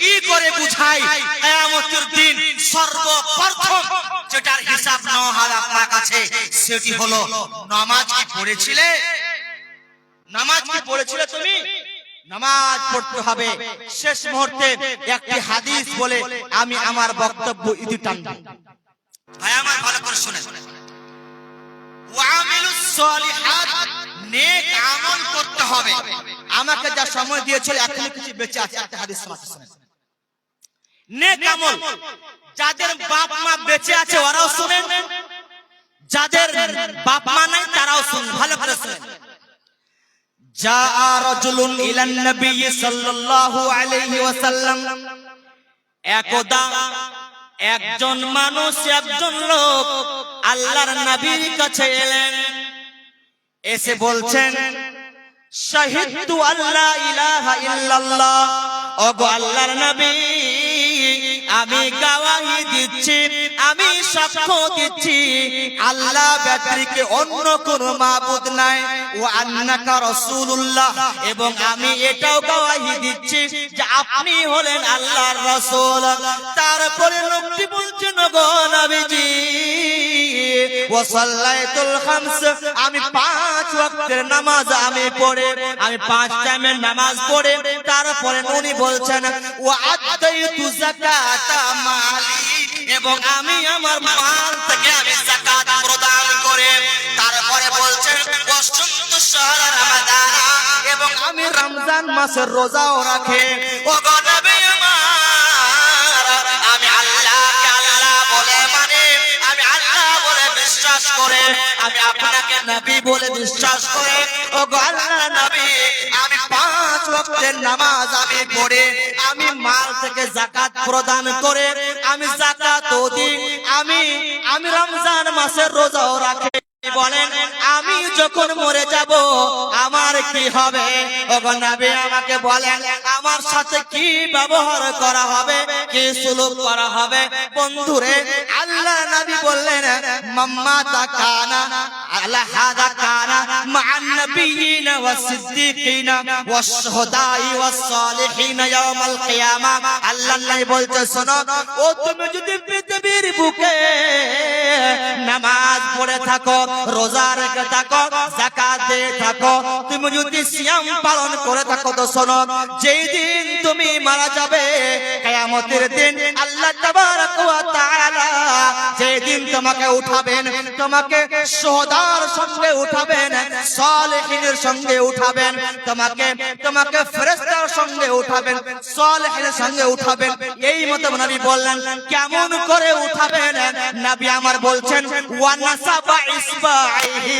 কি করে বুঝাই কিয়ামতের দিন সর্বপ্রথম যেটার হিসাব নেওয়া হবে আপনার কাছে সেটি হলো নামাজ কি পড়েছিলে? নামাজ কি পড়েছিলে তুমি? নামাজ পড়তে হবে। শেষ মুহূর্তে একটি হাদিস বলে আমি আমার বক্তব্য ইতি টানব। ভাই আমার ভালো করে শুনেন, ওয়ামিলুস সলিহাত, নেক আমল করতে হবে। আমাকে যা সময় দিয়েছিল এখনো কিছু বেঁচে আছে, একটা হাদিস শুনেন। নেক আমল, যাদের বাপ মা বেঁচে আছে ওরাও শুনেন, যাদের বাপ মা নাই তারাও শুনেন, ভালো করে শুনেন। জাআ রাজুলুন ইলান নবী সাল্লাল্লাহু আলাইহি ওয়াসাল্লাম, একদা একজন মানুষ, একজন লোক আল্লাহর নবীর কাছে এলেন, এসে বলছেন শাহিদতু আল্লা ইলাহা ইল্লাল্লাহ, ওগো আল্লাহর নবী আমি গাওয়াহি দিচ্ছি, আমি সাক্ষ্য দিচ্ছি আল্লাহ ব্যতিরেকে অন্য কোন মাবুদ নাই, ওয়া আন্নাকা রাসূলুল্লাহ, এবং আমি এটাও গাওয়াহি দিচ্ছি যে আপনি হলেন আল্লাহর রাসূল। তারপরে লোকটি বলছেন গো নবীজি ওয়া সাল্লাতুল খামস, আমি 5 ওয়াক্তের নামাজ আমি পড়ে, আমি 5 টাইমের নামাজ পড়ে। তারপরে উনি বলছেন ওয়া আদাইতু যাকাতা মালি, এবং আমি আমার মাল থেকে আমি যাকাত প্রদান করে। তারপরে বলছেন ওয়া সুমতু শাহর রমাদান, এবং আমি রমজান মাসের রোজাও রাখে। ও গো নবী আমার, আমি আল্লাহকে আল্লাহ বলে মানে, আমি আল্লাহ বলে বিশ্বাস করে, আমি আপনাকে নবী বলে বিশ্বাস করে, ও গো আল্লাহ নবী আমি 5 ওয়াক্তের নামাজ আমি পড়ে, আমি মাল থেকে যাকাত প্রদান করে, আমি যাকাতও দিই, আমি রমজান মাসের রোজাও রাখি। বলেন আমি যখন মরে যাব আমার কি হবে? ওগো নবী আমাকে বলেন আমার সাথে কি ব্যবহার করা হবে, কি সুলুক করা হবে? বন্ধুরে আল্লাহ নবী বললেন মাম্মা তাকানা আলা হাদা কানা মা'আন নাবিয়িনা ওয়াস সিদ্দিকিনা ওয়াস শুহাদাই ওয়াস সালিহিনা ইয়াউমাল কিয়ামা। আল্লাহ নবী বলতে শোনো, ও তুমি যদি পৃথিবীর বুকে নামাজ পড়ে থাকো, রোজা রেখে থাকো, যাকাত দিয়ে থাকো, তুমি যদি সিয়াম পালন করে থাকো, তো শোনো যেই দিন তুমি মারা যাবে কিয়ামতের দিন আল্লাহ তাবারক ওয়া তাআলা যেই দিন তোমাকে উঠাবেন, তোমাকে শুহাদার সঙ্গে উঠাবেন, সালেহিনের সঙ্গে উঠাবেন, তোমাকে ফেরেশতার সঙ্গে উঠাবেন, সালেহিনের সঙ্গে উঠাবেন। এই মত নবী বললেন কেমন করে উঠাবেন? নবী আমার বলছেন ওয়া নাসাবা ইসবাইহি,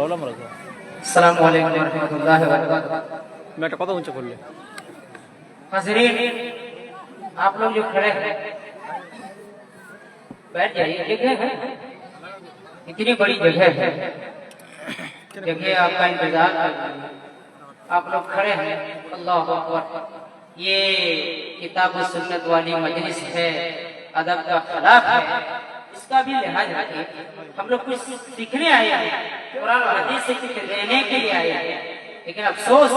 السلام علیکم ورحمۃ اللہ وبرکاتہ. میں একটা কথা উচ্চ করলে حاضرین آپ لوگ جو کھڑے ہیں بیٹھ جائیے. جگہ ہے اتنی بڑی جگہ ہے, جگہ آپ کا انتظار کر رہی ہے, آپ لوگ کھڑے ہیں. اللہ اکبر. یہ کتاب و سنت والی مجلس ہے, ادب کا خلاف ہے, اس کا بھی لحاظ رکھیے. ہم لوگ کچھ سیکھنے آئے ہیں, قرآن و حدیث سے کچھ لینے کے لیے آئے ہیں, لیکن افسوس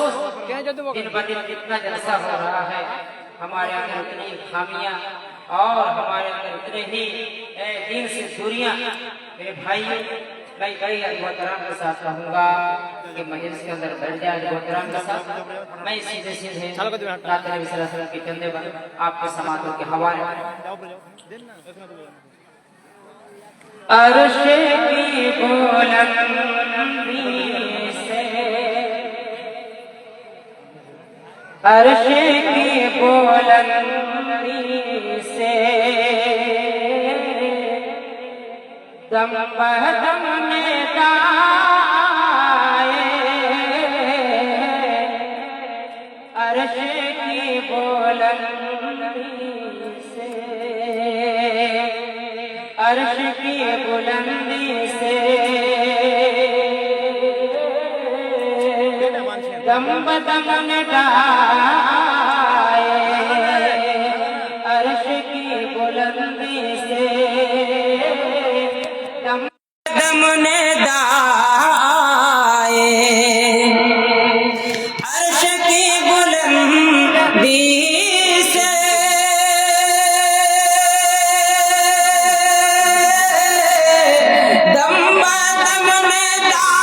دن بہ دن جتنا جلسہ ہو رہا ہے ہمارے اندر اتنی خامیاں اور ہمارے اندر اتنے ہی دین سے دوریاں. میرے بھائی میں کئی محترم کے ساتھ کہوں گا کہ مجلس کے اندر بیٹھ جائے محترم کے ساتھ. میں سیدھے سیدھے رات نبی صلی اللہ علیہ وسلم کے چندے پر آپ کے سماعتوں کے حوالے عرش کی بلندی سے, عرش کی بلندی سے دم بہ دم ندائے, عرش کی بلندی سے, عرش کی بلندی سے دم بہ دم ندائے, عرش کی بلندی سے دم دم ندائے, عرش کی بلندی سے دم بہ دم ندائے,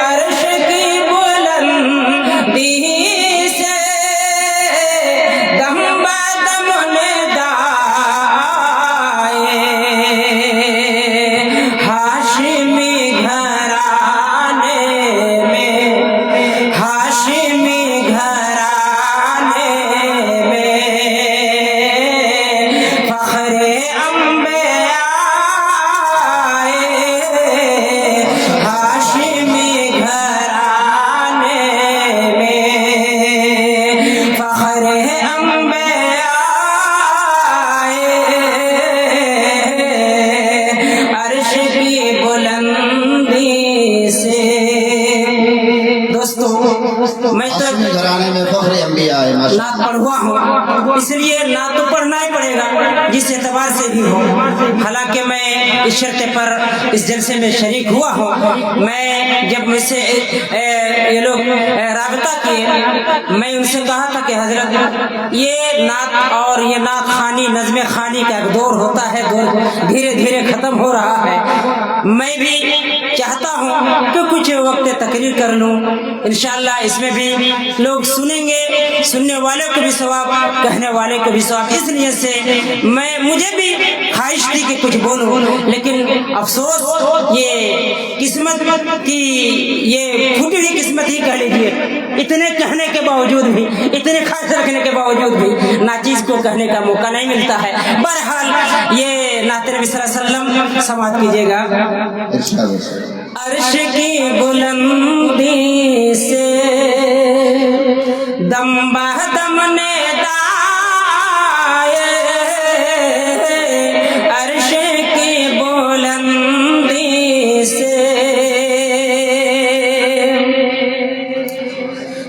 عرش کی بلندی سے دم بہ دم ندائے. ہاشمی گھرانے میں, ہاشمی گھرانے میں فخر انبیاء, ہاشمی گھرانے میں فخر انبیاء, عرش کی بلندی سے. دوستو میں تو گھرانے میں فخر انبیاء ہے. نعت پڑھوا ہوں, اس لیے نعت تو پڑھنا ہی پڑے گا جس اعتبار سے بھی ہو. حالانکہ میں اس شرط پر اس جلسے میں شریک ہوا ہوں. میں جب مجھ سے یہ لوگ رابطہ کیے, میں ان سے کہا تھا کہ حضرت یہ نعت اور یہ نعت خوانی نظم خوانی کا ایک دور ہوتا ہے, دور دھیرے دھیرے ختم ہو رہا ہے. میں بھی چاہتا ہوں کہ کچھ وقت تقریر کر لوں, انشاءاللہ اس میں بھی لوگ سنیں گے, سننے والوں کو بھی ثواب, کہنے والے کو بھی ثواب. اس لیے سے مجھے بھی خواہش تھی کہ کچھ بولوں, لیکن افسوس یہ قسمت کی, یہ پھوٹی ہوئی قسمت ہی کہہ لیجیے. اتنے کہنے کے باوجود بھی, اتنے خواہش رکھنے کے باوجود بھی ناچیز کو کہنے کا موقع نہیں ملتا ہے. بہرحال یہ نعت نبی صلی اللہ علیہ وسلم سماعت کیجیے گا. عرش کی بلندی سے دم بہ دم ندائے, عرش کی بلندی سے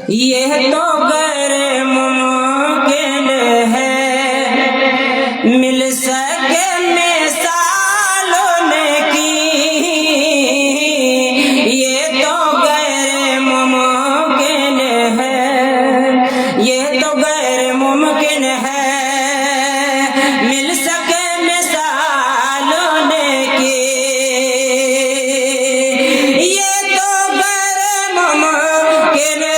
یہ تو غیر ممکن ہے مل سکے مثالوں کی, یہ تو غیر ممکن ہے, یہ تو غیر ممکن ہے مل سکے مثالوں کی, یہ تو غیر ممکن ہے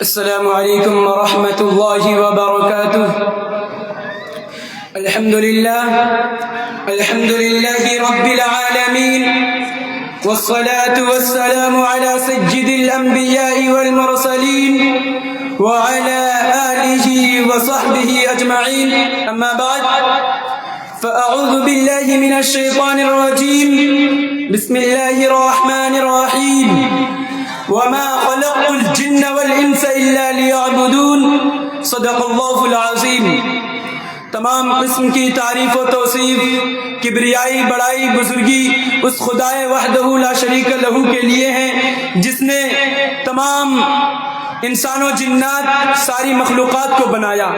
السلام عليكم ورحمة الله وبركاته. الحمد لله رب العالمين، والصلاة والسلام على سيد الأنبياء والمرسلين وعلى آله وصحبه أجمعين. أما بعد، فأعوذ بالله من الشيطان الرجيم. بسم الله الرحمن الرحيم. وما خلقت الجن والإنس إلا ليعبدون. صدق الله العظيم. تمام قسم کی تعریف و توصیف، کبریائی، بڑائی، بزرگی اس خدائے وحدہ لا شریک لہو کے لیے ہیں جس نے تمام انسان و جنات ساری مخلوقات کو بنایا۔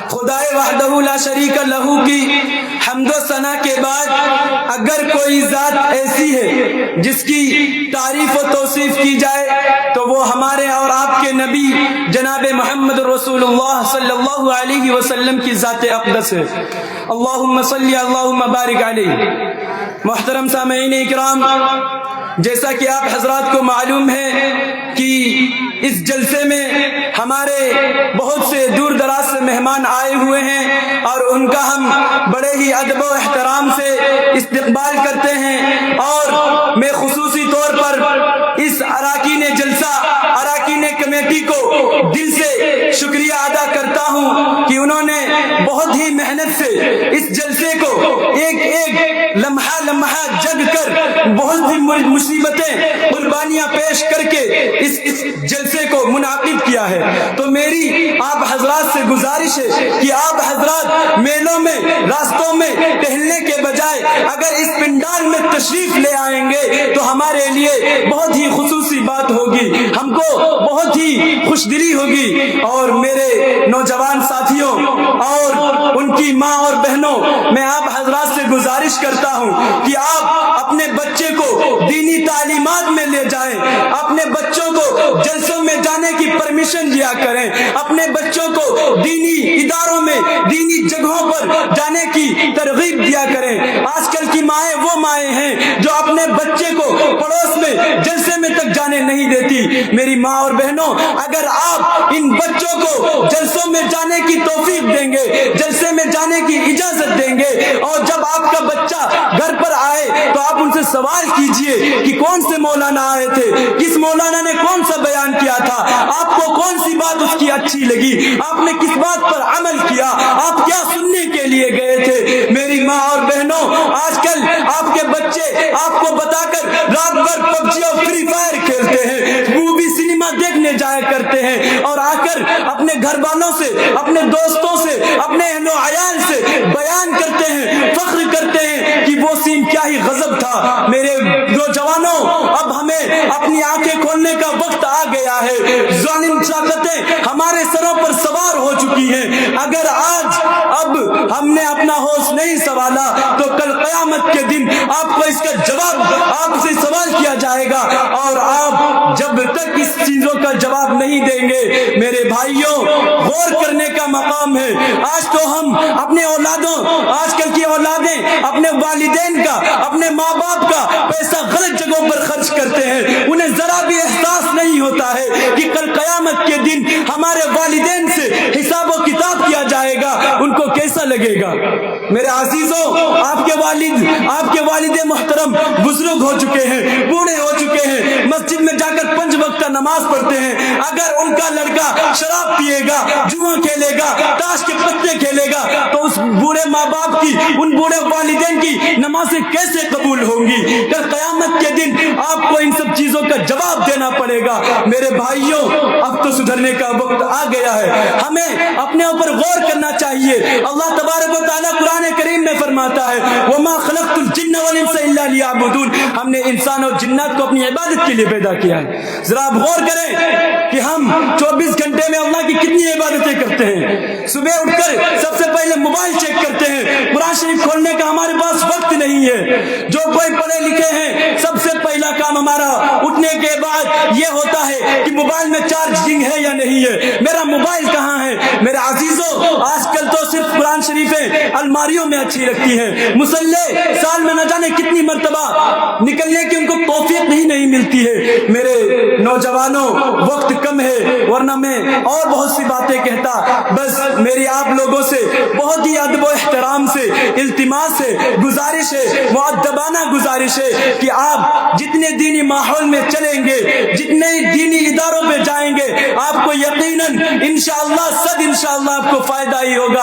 خدائے وحدہ لا شریک لہو کی حمد و ثنا کے بعد اگر کوئی ذات ایسی ہے جس کی تعریف و توصیف کی جائے تو وہ ہمارے اور آپ کے نبی جناب محمد رسول اللہ صلی اللہ علیہ وسلم کی ذات اقدس ہے۔ اللہم صلی اللہم بارک علیہ۔ محترم سامعین اکرام، جیسا کہ آپ حضرات کو معلوم ہے کہ اس جلسے میں ہمارے بہت سے دور دراز سے مہمان آئے ہوئے ہیں اور ان کا ہم بڑے ہی ادب و احترام سے استقبال کرتے ہیں، اور میں خصوصی طور پر اس اراکین جلسہ، اراکین کمیٹی کو دل سے شکریہ ادا کرتا ہوں کہ انہوں نے بہت ہی محنت سے اس جلسے کو ایک ایک لمحہ لمحہ جگ کر بہت ہی مصیبتیں قربانیاں پیش کر کے اس جلسے کو منعقد کیا ہے۔ تو میری آپ حضرات سے گزارش ہے کہ آپ حضرات میلوں میں، راستوں میں ٹہلنے کے بجائے اگر اس پنڈال میں تشریف لے آئیں گے تو ہمارے لیے بہت ہی خصوصی بات ہوگی، ہم کو بہت ہی خوش دلی ہوگی۔ اور میرے نوجوان ساتھیوں اور ان کی ماں اور بہنوں، میں آپ حضرات سے گزارش کرتا ہوں کہ آپ اپنے بچے کو دینی تعلیمات میں لے جائیں، اپنے بچوں کو جلسوں میں جانے کی پرمیشن دیا کریں، اپنے بچوں کو دینی اداروں میں، دینی جگہوں پر جانے کی ترغیب دیا کریں۔ آج کل کی مائیں وہ مائیں ہیں جو اپنے بچے کو پڑوس میں جلسے میں تک جانے نہیں دیتی۔ میری ماں اور بہنوں، اگر آپ ان بچوں کو جلسوں میں جانے کی توفیق دیں گے، جلسے میں جانے کی اجازت دیں گے، اور جب آپ کا بچہ گھر پر آئے تو آپ ان سے سوال کیجئے کہ کون سے مولانا آئے تھے، کس مولانا نے کون سا بیان کیا تھا، آپ کو کون سی بات اس کی اچھی لگی، آپ نے کس بات پر عمل کیا، آپ کیا سننے کے لیے گئے تھے۔ میری ماں اور بہنوں، آج کل آپ کے بچے آپ کو بتا کر رات بھر پب جی اور فری فائر کھیلتے ہیں، مووی سنیما دیکھنے جایا کرتے ہیں، اور آ کر اپنے گھر والوں سے، اپنے دوستوں سے، اپنے اہل و عیال سے بیان کرتے ہیں، فخر کرتے ہیں کہ وہ سین کیا ہی غضب تھا۔ میرے نوجوانوں، اب ہمیں اپنی آنکھیں کھولنے کا وقت آ گیا ہے، ظالم طاقتیں ہمارے سروں پر سوار ہو چکی ہیں۔ اگر آج اب ہم نے اپنا ہوش نہیں سنبھالا تو کل قیامت کے دن آپ کو اس کا جواب، آپ سے سوال کیا جائے گا، اور آپ جب تک اس چیزوں کا جواب نہیں دیں گے، میرے بھائیوں، غور کرنے کا مقام ہے۔ آج تو ہم اپنے اولادوں، آج کل کی اولادیں اپنے والدین کا، اپنے ماں باپ کا پیسہ غلط جگہوں پر خرچ کرتے ہیں، انہیں ذرا بھی احساس نہیں ہوتا ہے کہ کل قیامت کے دن ہمارے والدین سے حساب و کتاب کیا جائے گا، ان کو کیسا لگے گا۔ میرے عزیزوں، آپ کے والد محترم بزرگ ہو چکے ہیں، بوڑھے ہو چکے ہیں، مسجد میں جا کر 5 وقت کا نماز پڑھتے ہیں۔ اگر ان کا لڑکا شراب پیے گا، جوا کھیلے گا، تاش کے پتے کھیلے گا، تو اس بوڑھے ماں باپ کی، ان بوڑھے والدین کی نمازیں کیسے قبول ہوں گی؟ کل قیامت کے دن آپ کو ان سب چیزوں کا جواب دینا پڑے گا۔ میرے بھائیوں، اب تو سدھرنے کا وقت آ گیا ہے، ہمیں اپنے اوپر غور کرنا چاہیے۔ اللہ تبارک و تعالیٰ قرآن کریم میں فرماتا ہے، وَمَا خَلَقْتُ الْجِنَّ وَالْإِنسَ إِلَّا لِيَعْبُدُونَ، ہم نے انسان اور جنات کو اپنی عبادت کے لیے پیدا کیا ہے۔ ذرا آپ غور کریں کہ ہم 24 گھنٹے میں اللہ کی کتنی عبادتیں کرتے ہیں۔ صبح اٹھ کر سب سے پہلے موبائل چیک کرتے ہیں، قرآن شریف کھولنے کا ہمارے پاس وقت نہیں ہے۔ جو کوئی پڑھے لکھے ہیں، سب سے پہلا کام ہمارا اٹھنے کے بعد یہ ہوتا ہے کہ موبائل میں چارجنگ ہے یا نہیں ہے، میرا موبائل کہاں ہے۔ میرے عزیزوں، آج کل تو صرف قرآن شریفیں الماریوں میں اچھی لگتی ہیں، مصلے سال میں نہ جانے کتنی مرتبہ نکلنے کی ان کو توفیق ہی نہیں ملتی ہے۔ میرے نوجوانوں، وقت کم ہے، ورنہ میں اور بہت سی باتیں کہتا، بس میری آپ لوگوں سے بہت ہی ادب و احترام سے، التماس ہے، گزارش ہے، مؤدبانہ گزارش ہے کہ آپ جتنے دینی ماحول میں چلیں گے، جتنے دینی اداروں پہ جائیں گے، آپ کو یقیناً انشاءاللہ آپ کو فائدہ ہی ہوگا۔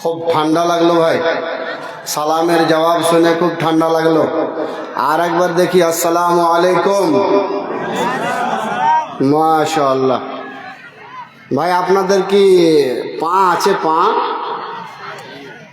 খুব ঠান্ডা লাগলো ভাই, সালামের জবাব শুনে খুব ঠান্ডা লাগলো। আর একবার দেখি, আসসালামু আলাইকুম। মাশাআল্লাহ। ভাই আপনাদের কি পা আছে? পা,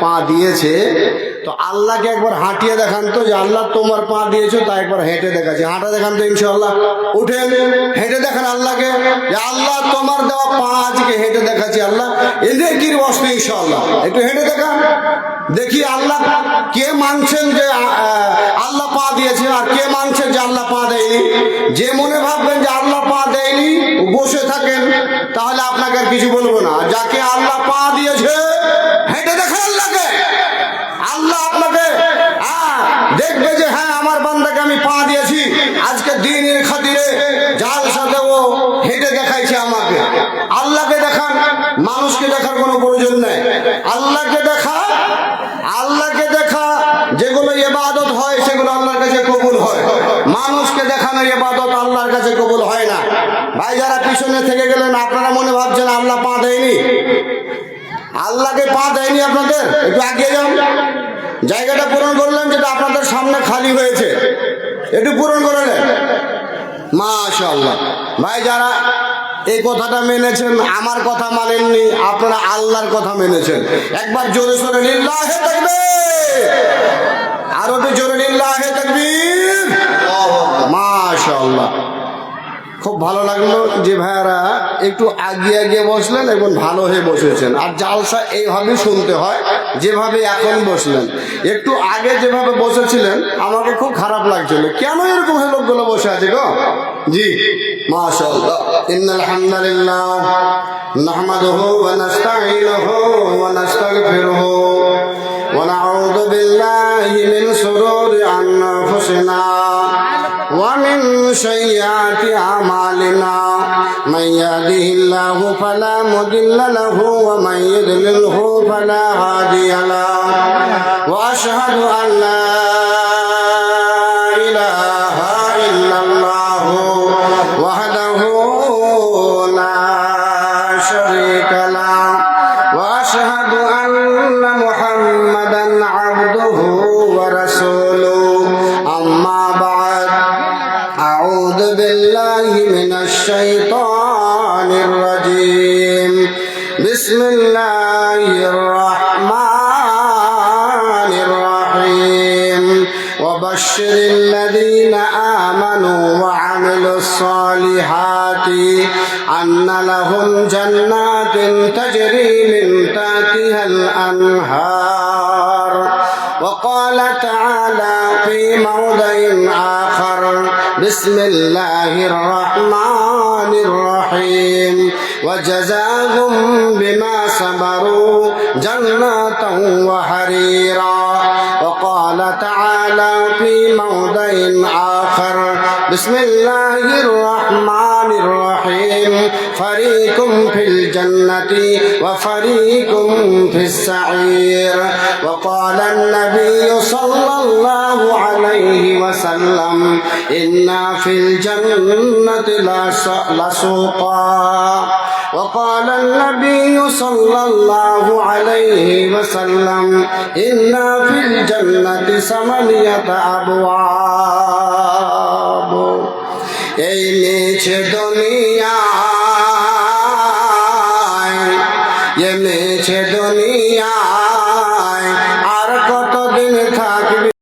পা দিয়েছে তো আল্লাহকে একবার হাঁটিয়ে দেখান তো যে আল্লাহ তোমার পা দিয়েছো, তা একবার হেঁটে দেখাচ্ছি। হাঁটা দেখান তো ইনশাআল্লাহ, উঠেন হেঁটে দেখান আল্লাহকে যে আল্লাহ তোমার দেওয়া পা আজকে হেঁটে দেখাচ্ছি। আল্লাহ এদের কি বস্তু ইনশাআল্লাহ, একটু হেঁটে দেখান দেখি আল্লাহ কে মানছেন যে আল্লাহ পা দিয়েছে, আর কে মানছেন যে আল্লাহ পা দেয়নি। যে মনে ভাববেন যে আল্লাহ পা দেয়নি বসে থাকেন, তাহলে আপনাকে আর কিছু বলবো না। যাকে আল্লাহ পা দিয়েছে হেঁটে দেখেন আল্লাহকে, আল্লাহ আপনাকে দেখবে যে হ্যাঁ আমার বান্দাকে আমি পা দিয়েছি। আজকে দিনের খাতিরে যার সাথে ও হেঁটে দেখাইছে আমাকে। আল্লাহকে দেখান, মানুষকে দেখার কোনো প্রয়োজন নেই। আল্লাহকে দেখা, আল্লাহকে দেখা যেগুলো ইবাদত হয় সেগুলো আল্লাহর কাছে কবুল হয়। মানুষকে দেখানোর ইবাদত আল্লাহর কাছে কবুল হয় না। ভাই যারা পিছনে থেকে গেলেন, আপনারা মনে ভাবছেন আল্লাহ পা দেয়নি, আল্লাহকে পা দেয়নি আপনাদের। একটু এগিয়ে যান, জায়গাটা পূরণ করলেন যেটা আপনাদের সামনে খালি হয়েছে, একটু পূরণ করে নেন। মাশাআল্লাহ। ভাই যারা এই কথাটা মেনেছেন, আমার কথা মানেননি, আপনারা আল্লাহর কথা মেনেছেন, একবার জোরে সোরে লিল্লাহে তাকবীর, আরো একটু জোরে লিল্লাহে তাকবীর। মাশাআল্লাহ। খুব ভালো লাগলো যে ভাইয়ারা একটু আগিয়ে আগিয়ে বসলেন এবং ভালো হয়ে বসেছেন। আর জালসা এইভাবে শুনতে হয় যেভাবে এখন বসলেন। একটু আগে যেভাবে বসেছিলেন আমাকে খুব খারাপ লাগছিল, কেন এরকম লোকগুলো বসে আছে গো? জি মাশাআল্লাহ। ইন্নাল হামদুলিল্লাহ নাহমাদুহু ওয়া নাস্তাঈনুহু ওয়া নাস্তাগফিরুহু ওয়া নাউযু বিল্লাহি মিন শুরুরি আনফুসিনা ومن سيئات أعمالنا من يهده الله فلا مضل له ومن يضلله فلا هادي له وأشهد أن لا إله إلا أعوذ بالله من الشيطان الرجيم بسم الله الرحمن الرحيم وبشر الذين آمنوا وعملوا الصالحات أن لهم جنات تجري من تحتها الأنهار. وقال تعالى في موضع آخر بسم الله الرحمن الرحيم وجزاهم بما صبروا جنة وحريرا. وقال تعالى في موضع آخر بسم الله الرحمن الرحيم فريق في الجنة وفريق في السعير. وقال النبي صلى الله عليه وسلم إن في الجنة لسوقا. وقال النبي صلى الله عليه وسلم إن في الجنة 8 أبواب. এই নিচে দুনিয়া